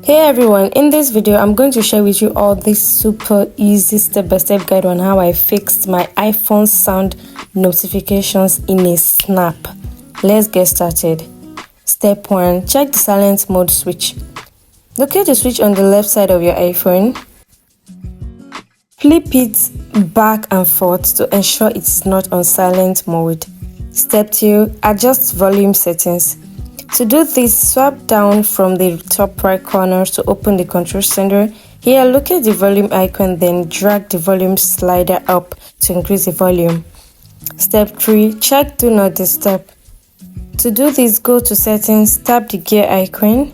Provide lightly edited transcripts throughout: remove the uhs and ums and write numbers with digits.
Hey everyone, in this video I'm going to share with you all this super easy step-by-step guide on how I fixed my iPhone sound notifications in a snap. Let's get started. Step 1. Check the silent mode switch. Locate the switch on the left side of your iPhone. Flip it back and forth to ensure it is not on silent mode. Step 2. Adjust volume settings. To do this, swipe down from the top right corner to open the control center. Here, locate the volume icon, then drag the volume slider up to increase the volume. Step 3. Check Do Not Disturb. To do this, go to Settings, tap the gear icon,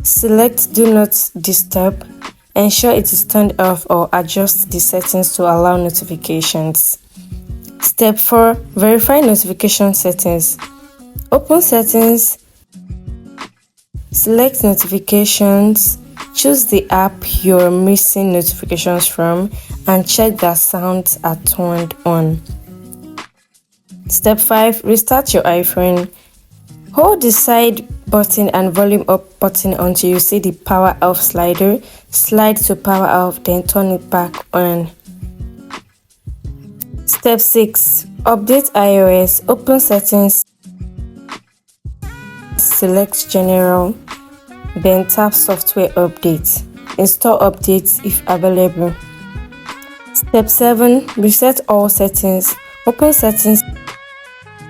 select Do Not Disturb, ensure it is turned off or adjust the settings to allow notifications. Step 4. Verify notification settings. Open Settings, select Notifications, choose the app you're missing notifications from, and check that sounds are turned on. Step 5. Restart your iPhone. Hold the side button and volume up button until you see the power off slider. Slide to power off, then turn it back on. Step 6. Update iOS. Open Settings, select General, then tap Software Update. Install updates if available. Step 7. Reset all settings. Open Settings,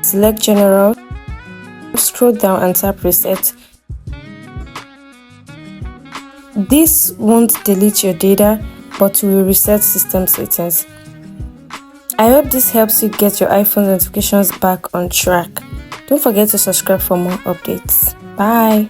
select General, scroll down and tap Reset. This won't delete your data, but will reset system settings. I hope this helps you get your iPhone notifications back on track. Don't forget to subscribe for more updates. Bye!